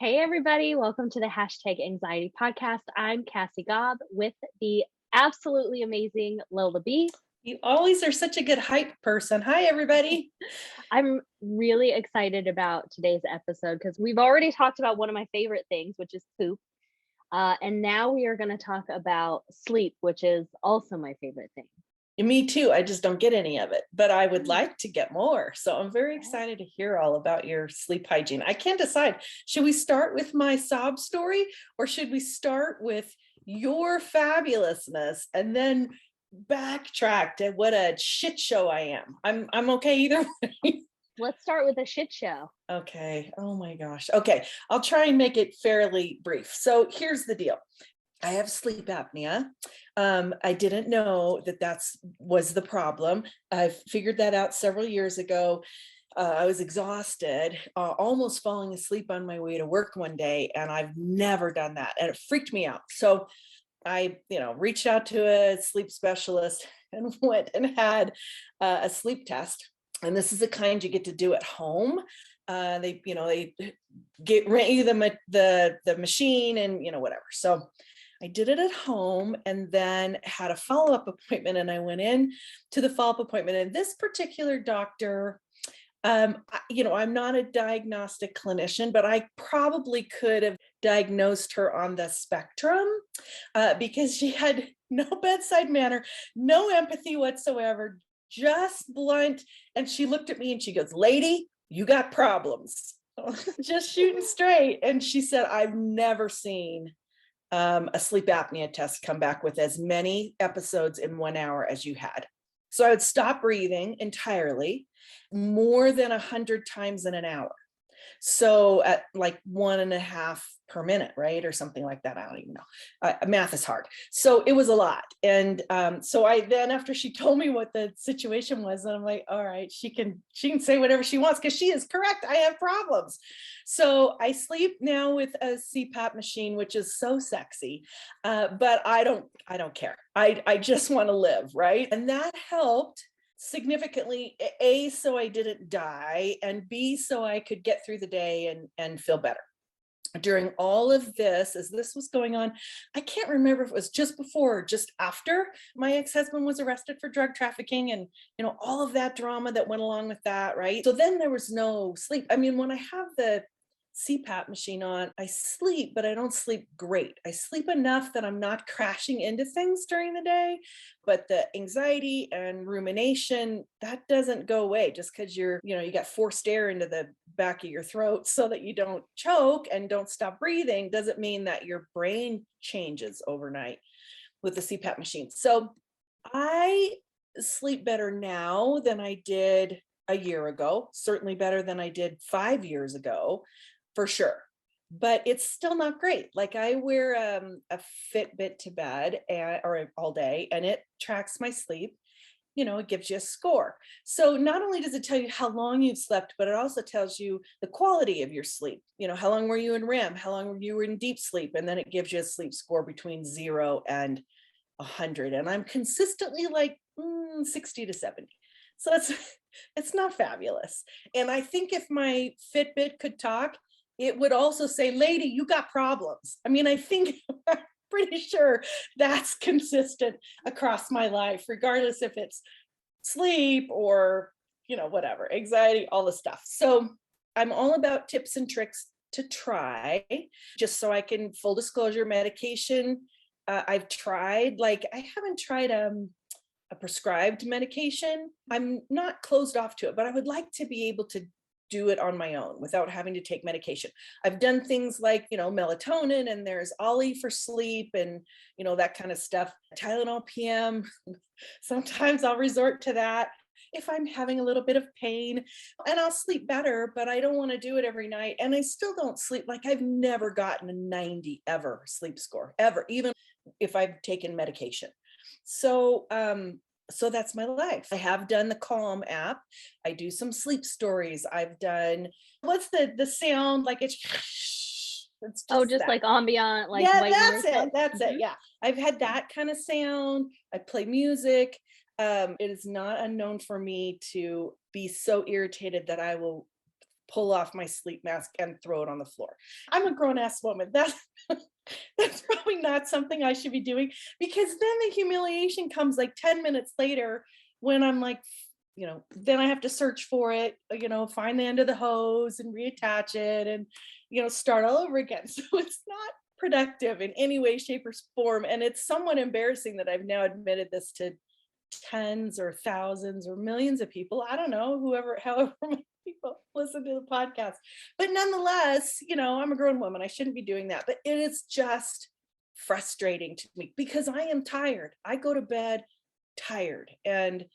Hey, everybody. Welcome to the Hashtag Anxiety Podcast. I'm Cassie Gaub with the absolutely amazing LolaB. You always are such a good hype person. Hi, everybody. I'm really excited about today's episode because we've already talked about one of my favorite things, which is poop. And now we are going to talk about sleep, which is also my favorite thing. Me too. I just don't get any of it, but I would like to get more. So I'm very excited to hear all about your sleep hygiene. I can't decide. Should we start with my sob story or should we start with your fabulousness and then backtrack to what a shit show I am? I'm okay either way. Let's start with a shit show. Okay. Oh my gosh. Okay. I'll try and make it fairly brief. So here's the deal. I have sleep apnea. I didn't know that was the problem. I figured that out several years ago. I was exhausted, almost falling asleep on my way to work one day, and I've never done that, and it freaked me out. So I, reached out to a sleep specialist and went and had a sleep test. And this is the kind you get to do at home. They rent you the machine and whatever. So I did it at home and then had a follow-up appointment, and I went in to the follow-up appointment, and this particular doctor, I'm not a diagnostic clinician, but I probably could have diagnosed her on the spectrum because she had no bedside manner, no empathy whatsoever, just blunt. And she looked at me and she goes, "Lady, you got problems." Just shooting straight. And she said, "I've never seen a sleep apnea test come back with as many episodes in 1 hour as you had." So I would stop breathing entirely more than 100 times in an hour. So at like 1.5 per minute, right? Or something like that. I don't even know. Math is hard. So it was a lot. And so after she told me what the situation was, and I'm like, all right, she can say whatever she wants because she is correct. I have problems. So I sleep now with a CPAP machine, which is so sexy. But I don't care. I just want to live, right? And that helped significantly, A, so I didn't die, and B, so I could get through the day and feel better. During all of this, as this was going on, I can't remember if it was just before or just after my ex-husband was arrested for drug trafficking and, all of that drama that went along with that, right? So then there was no sleep. I mean, when I have the CPAP machine on, I sleep, but I don't sleep great. I sleep enough that I'm not crashing into things during the day, but the anxiety and rumination, that doesn't go away just because you got forced air into the back of your throat so that you don't choke and don't stop breathing, doesn't mean that your brain changes overnight with the CPAP machine. So I sleep better now than I did a year ago, certainly better than I did 5 years ago. For sure. But it's still not great. Like I wear a Fitbit to bed or all day, and it tracks my sleep. It gives you a score. So not only does it tell you how long you've slept, but it also tells you the quality of your sleep. How long were you in REM? How long were you in deep sleep? And then it gives you a sleep score between 0 and 100. And I'm consistently like 60 to 70. So it's not fabulous. And I think if my Fitbit could talk, it would also say, "Lady, you got problems." I mean, I think I'm pretty sure that's consistent across my life, regardless if it's sleep or, whatever, anxiety, all the stuff. So I'm all about tips and tricks to try, just so I can, full disclosure, medication. I've tried, I haven't tried a prescribed medication. I'm not closed off to it, but I would like to be able to do it on my own without having to take medication. I've done things like, melatonin, and there's Ollie for sleep and, that kind of stuff. Tylenol PM. Sometimes I'll resort to that if I'm having a little bit of pain, and I'll sleep better, but I don't want to do it every night. And I still don't sleep. Like I've never gotten a 90 ever sleep score, ever, even if I've taken medication. So that's my life. I have done the Calm app. I do some sleep stories. I've done, what's the sound? Like it's just like ambient, like yeah, white that's noise it. sound? That's it. Yeah. I've had that kind of sound. I play music. It is not unknown for me to be so irritated that I will pull off my sleep mask and throw it on the floor. I'm a grown-ass woman. That's probably not something I should be doing, because then the humiliation comes like 10 minutes later when I'm like, then I have to search for it, find the end of the hose and reattach it and, start all over again. So it's not productive in any way, shape, or form. And it's somewhat embarrassing that I've now admitted this to tens or thousands or millions of people. I don't know, however many people listen to the podcast. But nonetheless, I'm a grown woman. I shouldn't be doing that. But it is just frustrating to me because I am tired. I go to bed tired and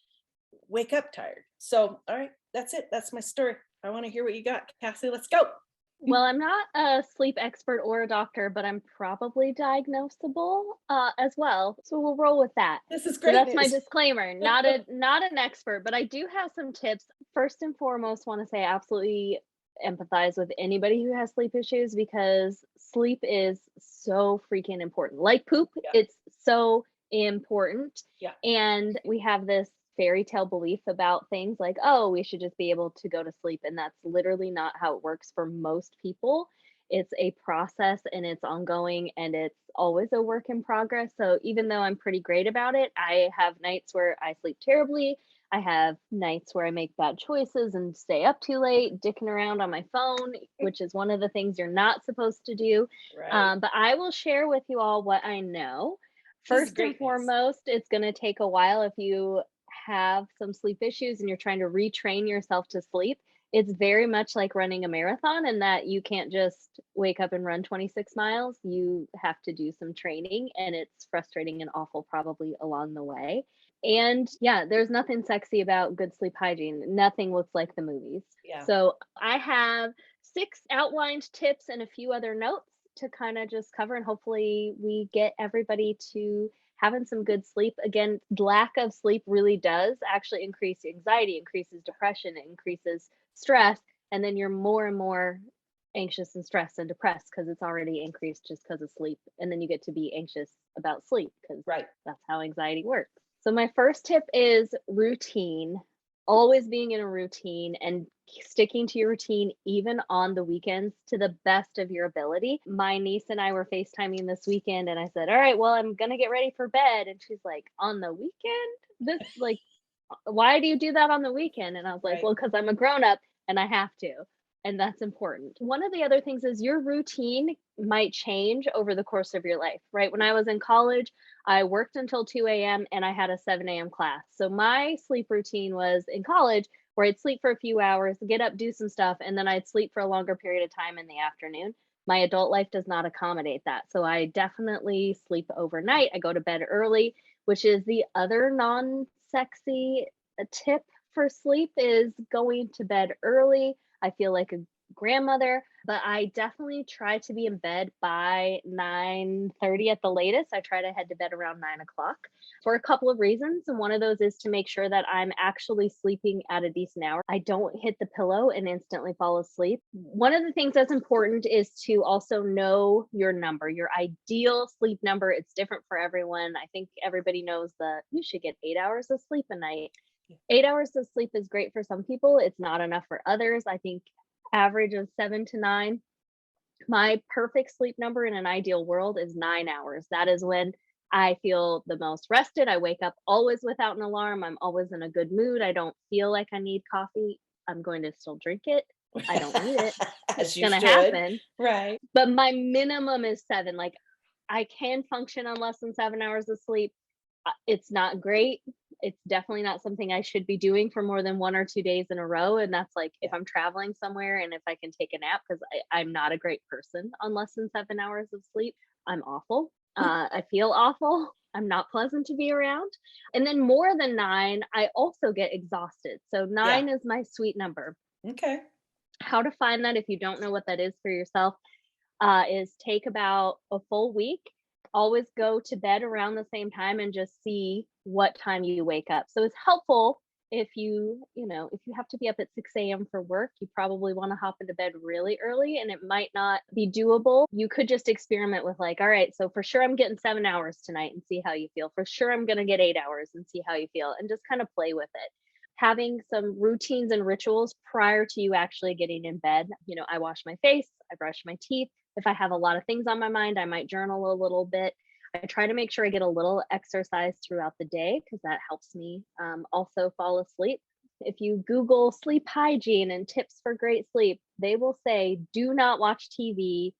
wake up tired. So, all right, that's it. That's my story. I want to hear what you got, Cassie. Let's go. Well, I'm not a sleep expert or a doctor, but I'm probably diagnosable as well. So we'll roll with that. This is So great. that's my disclaimer. Not an expert, but I do have some tips. First and foremost, want to say I absolutely empathize with anybody who has sleep issues because sleep is so freaking important. Like poop, it's so important. Yeah. And we have this fairy tale belief about things like, oh, we should just be able to go to sleep. And that's literally not how it works for most people. It's a process and it's ongoing and it's always a work in progress. So even though I'm pretty great about it, I have nights where I sleep terribly. I have nights where I make bad choices and stay up too late, dicking around on my phone, which is one of the things you're not supposed to do. Right. But I will share with you all what I know. First and foremost, it's going to take a while if you have some sleep issues and you're trying to retrain yourself to sleep. It's very much like running a marathon in that you can't just wake up and run 26 miles. You have to do some training and it's frustrating and awful probably along the way. And yeah, there's nothing sexy about good sleep hygiene. Nothing looks like the movies. Yeah. So I have 6 outlined tips and a few other notes to kind of just cover, and hopefully we get everybody to having some good sleep. Again, lack of sleep really does actually increase anxiety, increases depression, it increases stress, and then you're more and more anxious and stressed and depressed because it's already increased just because of sleep. And then you get to be anxious about sleep because that's how anxiety works. So my first tip is routine. Always being in a routine and sticking to your routine even on the weekends to the best of your ability. My niece and I were FaceTiming this weekend and I said, all right, well, I'm going to get ready for bed. And she's like, on the weekend? Why do you do that on the weekend? And I was like, well, because I'm a grown up and I have to. And that's important. One of the other things is your routine might change over the course of your life, right? When I was in college, I worked until 2 a.m. and I had a 7 a.m. class. So my sleep routine was in college where I'd sleep for a few hours, get up, do some stuff, and then I'd sleep for a longer period of time in the afternoon. My adult life does not accommodate that. So I definitely sleep overnight. I go to bed early, which is the other non-sexy tip for sleep is going to bed early. I feel like a grandmother, but I definitely try to be in bed by 9:30 at the latest. I try to head to bed around 9 o'clock for a couple of reasons. And one of those is to make sure that I'm actually sleeping at a decent hour. I don't hit the pillow and instantly fall asleep. One of the things that's important is to also know your number, your ideal sleep number. It's different for everyone. I think everybody knows that you should get 8 hours of sleep a night. 8 hours of sleep is great for some people. It's not enough for others. I think average of 7 to 9. My perfect sleep number in an ideal world is 9 hours. That is when I feel the most rested. I wake up always without an alarm. I'm always in a good mood. I don't feel like I need coffee. I'm going to still drink it. I don't need it. It's going to happen. Right. But my minimum is 7. Like I can function on less than 7 hours of sleep. It's not great. It's definitely not something I should be doing for more than 1 or 2 days in a row. And that's like if I'm traveling somewhere and if I can take a nap, because I'm not a great person on less than 7 hours of sleep. I'm awful. I feel awful. I'm not pleasant to be around. And then more than 9, I also get exhausted. So 9 is my sweet number. Okay. How to find that if you don't know what that is for yourself is take about a full week. Always go to bed around the same time and just see what time you wake up. So it's helpful if you have to be up at 6 a.m. for work, you probably want to hop into bed really early and it might not be doable. You could just experiment with like, all right, so for sure I'm getting 7 hours tonight and see how you feel. For sure I'm going to get 8 hours and see how you feel and just kind of play with it. having some routines and rituals prior to you actually getting in bed. I wash my face, I brush my teeth. If I have a lot of things on my mind, I might journal a little bit. I try to make sure I get a little exercise throughout the day because that helps me also fall asleep. If you Google sleep hygiene and tips for great sleep, they will say do not watch TV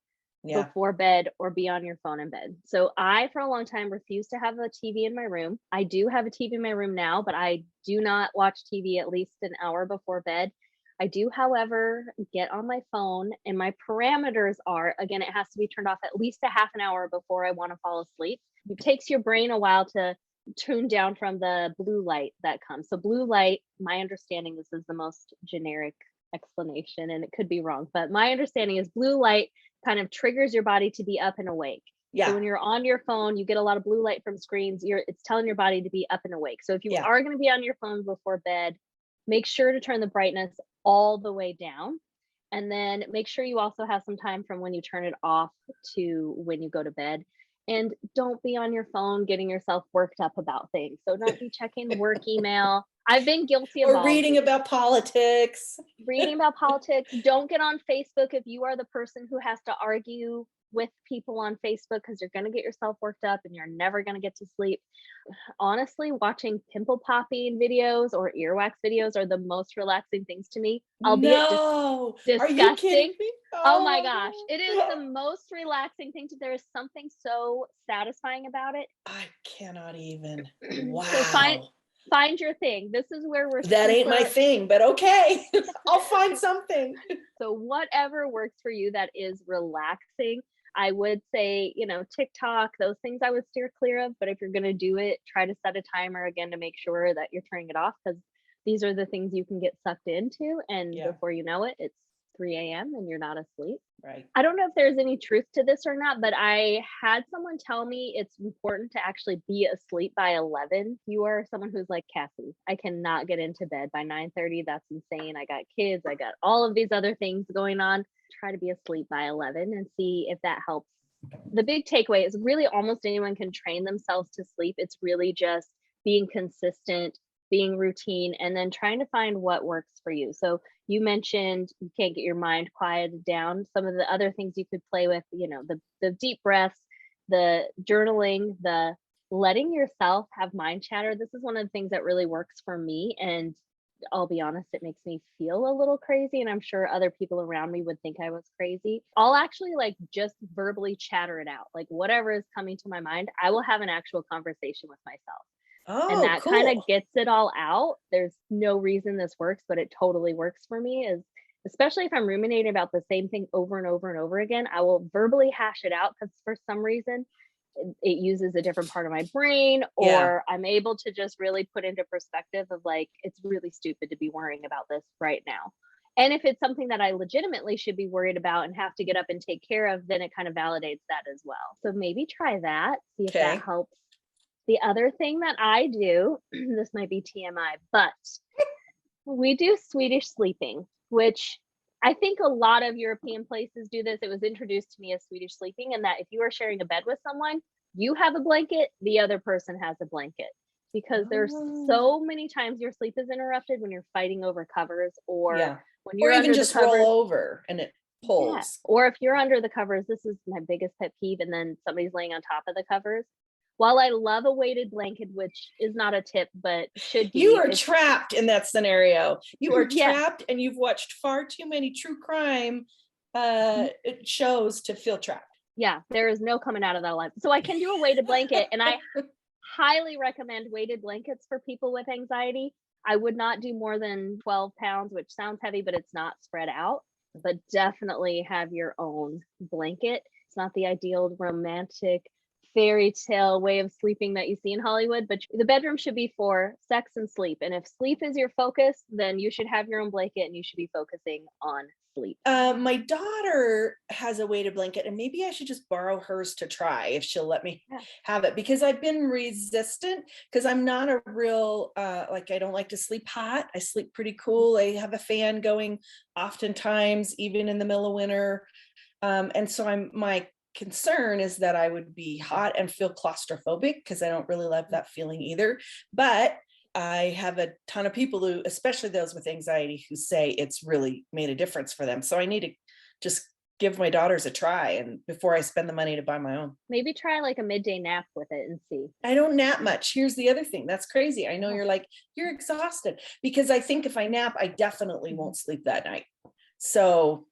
Yeah. before bed or be on your phone in bed. So I, for a long time, refused to have a TV in my room. I do have a TV in my room now, but I do not watch TV at least an hour before bed. I do, however, get on my phone, and my parameters are, again, it has to be turned off at least a half an hour before I want to fall asleep. It takes your brain a while to tune down from the blue light that comes. So blue light, my understanding, this is the most generic explanation and it could be wrong, but my understanding is blue light kind of triggers your body to be up and awake. Yeah. So when you're on your phone, you get a lot of blue light from screens. It's telling your body to be up and awake. So if you are going to be on your phone before bed, make sure to turn the brightness all the way down. And then make sure you also have some time from when you turn it off to when you go to bed. And don't be on your phone getting yourself worked up about things. So don't be checking work email. I've been guilty of or reading about politics. Don't get on Facebook if you are the person who has to argue with people on Facebook, because you're going to get yourself worked up and you're never going to get to sleep. Honestly, watching pimple popping videos or earwax videos are the most relaxing things to me. Albeit disgusting. Are you kidding me? Oh my gosh. It is the most relaxing thing. There is something so satisfying about it. I cannot even. Wow. So find your thing. This is where we're that ain't my thing, but okay. I'll find something. So whatever works for you that is relaxing. I would say, TikTok, those things I would steer clear of. But if you're going to do it, try to set a timer again to make sure that you're turning it off, because these are the things you can get sucked into. And before you know it, it's 3 a.m. and you're not asleep. Right. I don't know if there's any truth to this or not, but I had someone tell me it's important to actually be asleep by 11. You are someone who's like, Cassie, I cannot get into bed by 9:30. That's insane. I got kids. I got all of these other things going on. Try to be asleep by 11 and see if that helps. The big takeaway is really almost anyone can train themselves to sleep. It's really just being consistent, being routine, and then trying to find what works for you. So you mentioned you can't get your mind quieted down. Some of the other things you could play with, the deep breaths, the journaling, the letting yourself have mind chatter. This is one of the things that really works for me. And I'll be honest, it makes me feel a little crazy. And I'm sure other people around me would think I was crazy. I'll actually just verbally chatter it out. Like whatever is coming to my mind, I will have an actual conversation with myself. And that cool. kind of gets it all out. There's no reason this works, but it totally works for me, especially if I'm ruminating about the same thing over and over and over again. I will verbally hash it out because for some reason it uses a different part of my brain, or I'm able to just really put into perspective of it's really stupid to be worrying about this right now. And if it's something that I legitimately should be worried about and have to get up and take care of, then it kind of validates that as well. So maybe try that, see if that helps. The other thing that I do, this might be TMI, but we do Swedish sleeping, which I think a lot of European places do this. It was introduced to me as Swedish sleeping, and that if you are sharing a bed with someone, you have a blanket, the other person has a blanket. Because there's so many times your sleep is interrupted when you're fighting over covers, or when you're even under just the covers, roll over and it pulls. Yeah. Or if you're under the covers, this is my biggest pet peeve, and then somebody's laying on top of the covers. While I love a weighted blanket, which is not a tip, but should be. You are trapped in that scenario. You are trapped, and you've watched far too many true crime shows to feel trapped. Yeah, there is no coming out of that life. So I can do a weighted blanket, and I highly recommend weighted blankets for people with anxiety. I would not do more than 12 pounds, which sounds heavy, but it's not spread out. But definitely have your own blanket. It's not the ideal romantic fairy tale way of sleeping that you see in Hollywood, but the bedroom should be for sex and sleep. And if sleep is your focus, then you should have your own blanket and you should be focusing on sleep. My daughter has a weighted blanket, and maybe I should just borrow hers to try if she'll let me have it, because I've been resistant because I'm not a real, I don't like to sleep hot. I sleep pretty cool. I have a fan going oftentimes, even in the middle of winter. And so my concern is that I would be hot and feel claustrophobic, because I don't really love that feeling either. But I have a ton of people who, especially those with anxiety, who say it's really made a difference for them. So I need to just give my daughters a try and before I spend the money to buy my own. Maybe try like a midday nap with it and see. I don't nap much. Here's the other thing. That's crazy. I know you're like, you're exhausted, because I think if I nap, I definitely won't sleep that night. So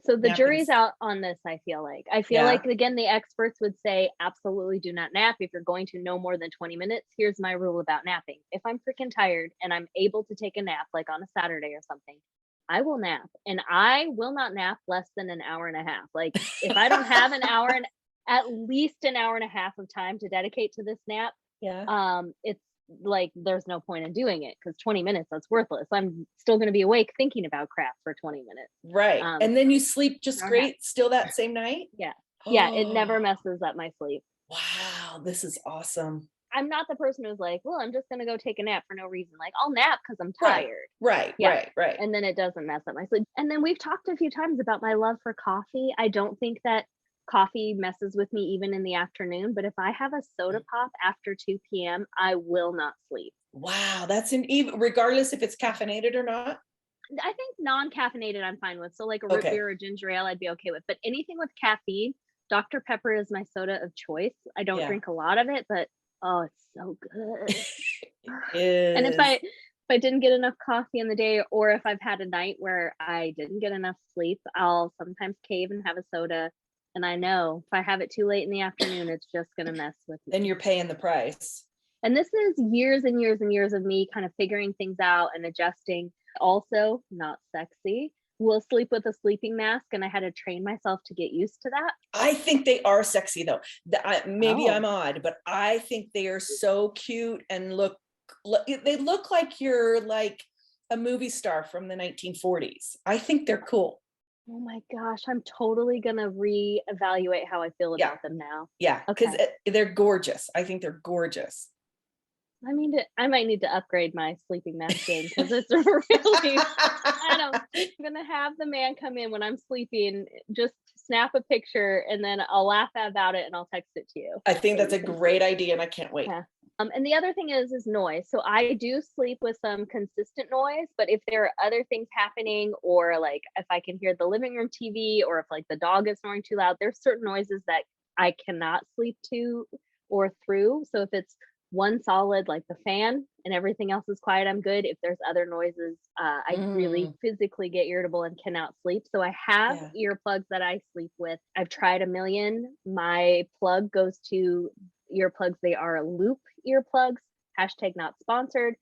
the jury's out on this. I feel like, again, the experts would say absolutely do not nap. If you're going to no more than 20 minutes, here's my rule about napping. If I'm freaking tired and I'm able to take a nap, like on a Saturday or something, I will nap, and I will not nap less than an hour and a half. Like if I don't have an hour and at least an hour and a half of time to dedicate to this nap, it's like there's no point in doing it, because 20 minutes, that's worthless. I'm still going to be awake thinking about crap for 20 minutes. Right. And then you sleep just great still that same night? Yeah. Yeah, it never messes up my sleep. Wow, this is awesome. I'm not the person who's like, well, I'm just going to go take a nap for no reason. Like I'll nap because I'm tired. Right. And then it doesn't mess up my sleep. And then we've talked a few times about my love for coffee. I don't think that coffee messes with me even in the afternoon, but if I have a soda pop after 2 p.m., I will not sleep. Wow, that's even regardless if it's caffeinated or not. I think non-caffeinated I'm fine with. So like a root beer or ginger ale, I'd be okay with. But anything with caffeine, Dr. Pepper is my soda of choice. I don't drink a lot of it, but oh, it's so good. And if I didn't get enough coffee in the day, or if I've had a night where I didn't get enough sleep, I'll sometimes cave and have a soda. And I know if I have it too late in the afternoon, it's just going to mess with me. Then you're paying the price. And this is years and years and years of me kind of figuring things out and adjusting. Also, not sexy. Will sleep with a sleeping mask, and I had to train myself to get used to that. I think they are sexy though. Maybe I'm odd, but I think they are so cute and they look like you're like a movie star from the 1940s. I think they're cool. Oh my gosh, I'm totally gonna reevaluate how I feel about them now. Yeah, because they're gorgeous. I think they're gorgeous. I might need to upgrade my sleeping mask game, because it's really, I'm gonna have the man come in when I'm sleeping, just snap a picture, and then I'll laugh about it and I'll text it to you. I think that's a great idea, and I can't wait. Yeah. And the other thing is noise. So I do sleep with some consistent noise, but if there are other things happening, or like if I can hear the living room TV, or if like the dog is snoring too loud, there's certain noises that I cannot sleep to or through. So if it's one solid, like the fan, and everything else is quiet, I'm good. If there's other noises, I really physically get irritable and cannot sleep. So I have earplugs that I sleep with. I've tried a million. My plug goes to earplugs. They are loop earplugs, hashtag not sponsored,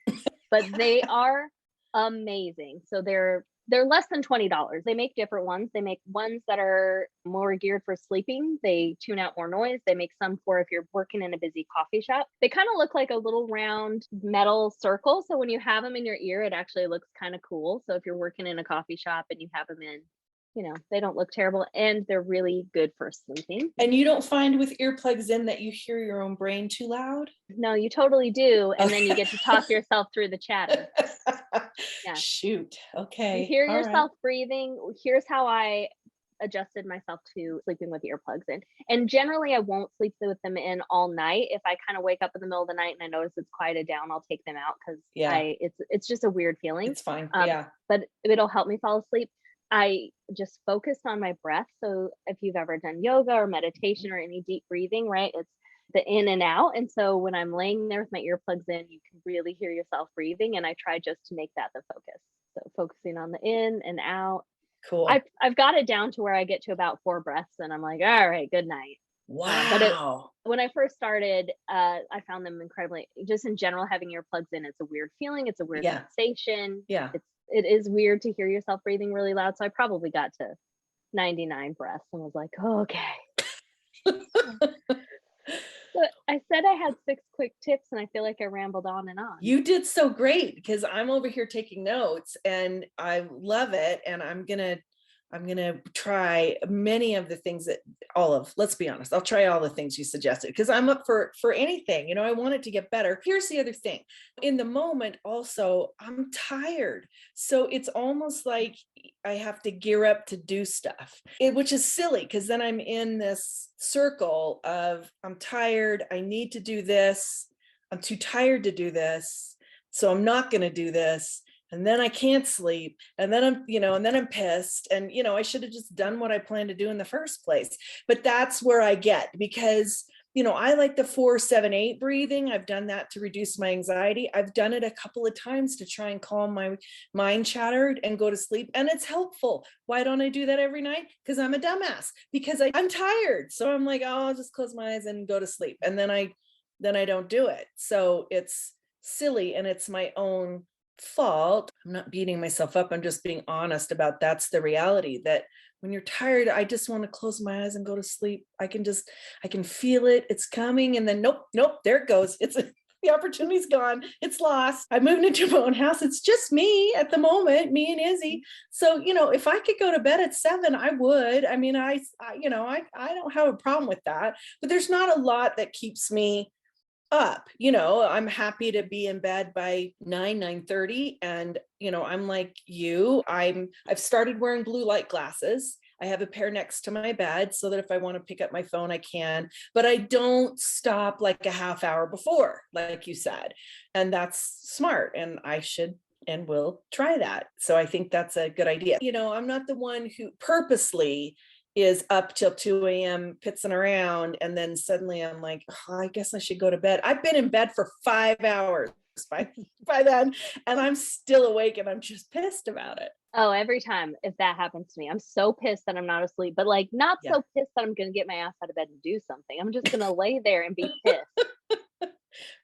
but they are amazing. So they're less than $20. They make different ones. They make ones that are more geared for sleeping. They tune out more noise. They make some for if you're working in a busy coffee shop. They kind of look like a little round metal circle. So when you have them in your ear, it actually looks kind of cool. So if you're working in a coffee shop and you have them in, they don't look terrible, and they're really good for sleeping. And you don't find with earplugs in that you hear your own brain too loud? No, you totally do. And then you get to talk yourself through the chatter. Yeah. Shoot. Okay. You hear yourself breathing. Here's how I adjusted myself to sleeping with earplugs in. And generally I won't sleep with them in all night. If I kind of wake up in the middle of the night and I notice it's quieted down, I'll take them out, because it's just a weird feeling. It's fine. But it'll help me fall asleep. I just focused on my breath. So if you've ever done yoga or meditation or any deep breathing, right, it's the in and out. And so when I'm laying there with my earplugs in, you can really hear yourself breathing. And I try just to make that the focus. So focusing on the in and out. Cool. I've got it down to where I get to about 4 breaths and I'm like, all right, good night. Wow. But when I first started, I found them incredibly, just in general, having earplugs in, it's a weird feeling. It's a weird sensation. Yeah. It is weird to hear yourself breathing really loud. So I probably got to 99 breaths and was like, oh, okay. But I said I had 6 quick tips, and I feel like I rambled on and on. You did so great, because I'm over here taking notes and I love it. And I'm going to try many of the things let's be honest, I'll try all the things you suggested, because I'm up for anything, I want it to get better. Here's the other thing. In the moment, also, I'm tired. So it's almost like I have to gear up to do stuff, which is silly, because then I'm in this circle of I'm tired. I need to do this. I'm too tired to do this. So I'm not going to do this. And then I can't sleep. And then I'm pissed. And, I should have just done what I planned to do in the first place. But that's where I get, because I like the 4-7-8 breathing. I've done that to reduce my anxiety. I've done it a couple of times to try and calm my mind chatter and go to sleep. And it's helpful. Why don't I do that every night? Because I'm a dumbass, because I'm tired. So I'm like, oh, I'll just close my eyes and go to sleep. And then I don't do it. So it's silly, and it's my own fault. I'm not beating myself up. I'm just being honest about that's the reality, that when you're tired, I just want to close my eyes and go to sleep. I can feel it. It's coming. And then nope, there it goes. The opportunity's gone. It's lost. I moved into my own house. It's just me at the moment, me and Izzy. So, if I could go to bed at 7, I would. I mean, I don't have a problem with that, but there's not a lot that keeps me up. I'm happy to be in bed by 9:30. And, I'm like you, I've started wearing blue light glasses. I have a pair next to my bed so that if I want to pick up my phone, I can, but I don't stop like a half hour before, like you said. And that's smart. And I should and will try that. So I think that's a good idea. I'm not the one who purposely is up till 2 a.m. pitzing around. And then suddenly I'm like, oh, I guess I should go to bed. I've been in bed for 5 hours by then, and I'm still awake, and I'm just pissed about it. Oh, every time if that happens to me, I'm so pissed that I'm not asleep, but like not so pissed that I'm going to get my ass out of bed and do something. I'm just going to lay there and be pissed.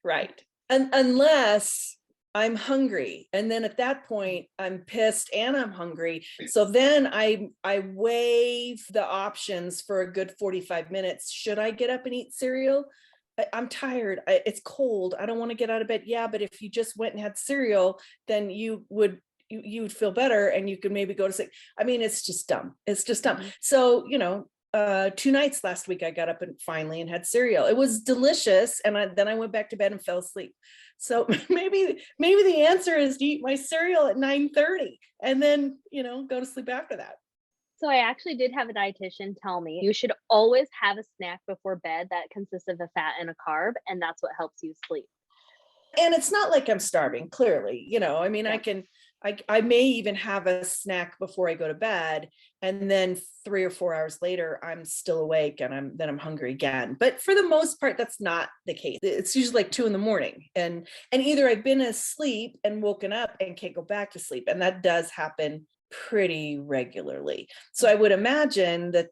Right. And unless I'm hungry. And then at that point, I'm pissed and I'm hungry. So then I weigh the options for a good 45 minutes. Should I get up and eat cereal? I'm tired. It's cold. I don't want to get out of bed. Yeah, but if you just went and had cereal, then you would feel better, and you could maybe go to sleep. I mean, it's just dumb. It's just dumb. So, 2 nights last week, I got up and finally and had cereal. It was delicious. And then I went back to bed and fell asleep. So maybe the answer is to eat my cereal at 9:30 and then, go to sleep after that. So I actually did have a dietitian tell me you should always have a snack before bed that consists of a fat and a carb, and that's what helps you sleep. And it's not like I'm starving, clearly, I mean, yeah. I may even have a snack before I go to bed, and then 3 or 4 hours later, I'm still awake and I'm hungry again. But for the most part, that's not the case. It's usually like 2 a.m. and either I've been asleep and woken up and can't go back to sleep. And that does happen pretty regularly. So I would imagine that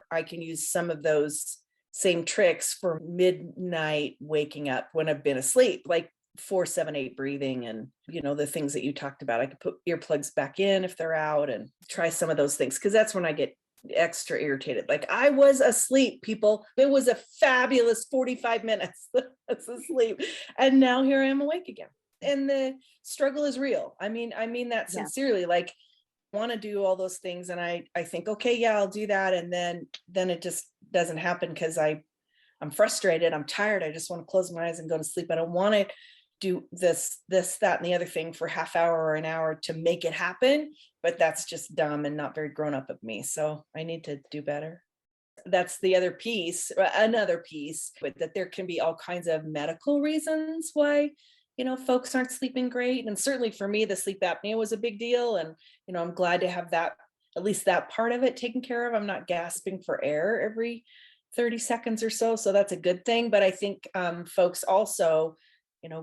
I can use some of those same tricks for midnight waking up when I've been asleep, like 4-7-8 breathing and, the things that you talked about. I could put earplugs back in if they're out and try some of those things, because that's when I get extra irritated. Like, I was asleep, people. It was a fabulous 45 minutes asleep. And now here I am awake again. And the struggle is real. I mean that sincerely. Yeah. Like, want to do all those things, and I think, okay, yeah, I'll do that, and then it just doesn't happen because I'm frustrated, I'm tired, I just want to close my eyes and go to sleep. I don't want to do this, that, and the other thing for half hour or an hour to make it happen, but that's just dumb and not very grown up of me. So I need to do better. That's the other piece, another piece, but that there can be all kinds of medical reasons why folks aren't sleeping great. And certainly for me, the sleep apnea was a big deal. And, I'm glad to have that, at least that part of it taken care of. I'm not gasping for air every 30 seconds or so. So that's a good thing. But I think folks also,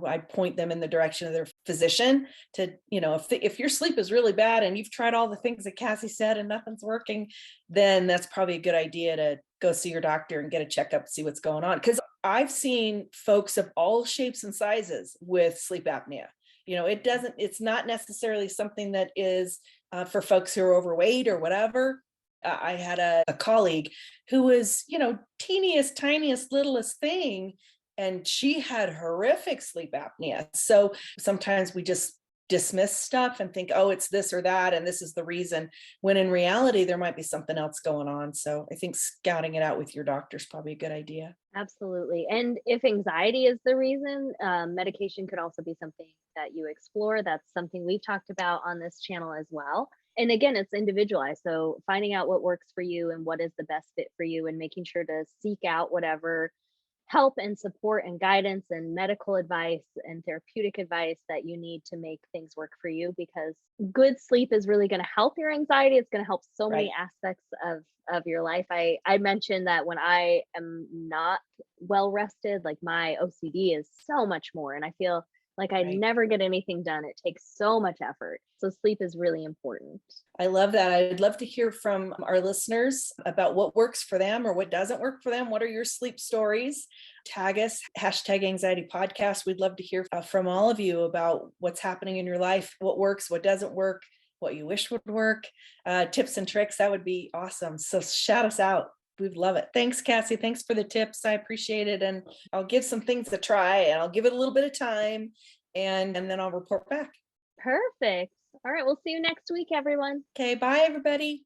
I point them in the direction of their physician to, if your sleep is really bad and you've tried all the things that Cassie said and nothing's working, then that's probably a good idea to go see your doctor and get a checkup, see what's going on. Because I've seen folks of all shapes and sizes with sleep apnea. It's not necessarily something that is for folks who are overweight or whatever. I had a colleague who was, teeniest, tiniest, littlest thing, and she had horrific sleep apnea. So sometimes we just dismiss stuff and think, oh, it's this or that, and this is the reason, when in reality, there might be something else going on. So I think scouting it out with your doctor is probably a good idea. Absolutely. And if anxiety is the reason, medication could also be something that you explore. That's something we've talked about on this channel as well. And again, it's individualized. So finding out what works for you and what is the best fit for you, and making sure to seek out whatever help and support and guidance and medical advice and therapeutic advice that you need to make things work for you, because good sleep is really going to help your anxiety. It's going to help so many Right. aspects of your life. I mentioned that when I am not well rested, like my OCD is so much more, and I feel like I Right. never get anything done. It takes so much effort. So sleep is really important. I love that. I'd love to hear from our listeners about what works for them or what doesn't work for them. What are your sleep stories? Tag us, hashtag anxiety podcast. We'd love to hear from all of you about what's happening in your life, what works, what doesn't work, what you wish would work, tips and tricks. That would be awesome. So shout us out. We'd love it. Thanks, Cassie. Thanks for the tips. I appreciate it. And I'll give some things a try, and I'll give it a little bit of time, and then I'll report back. Perfect. All right, we'll see you next week, everyone. Okay, bye, everybody.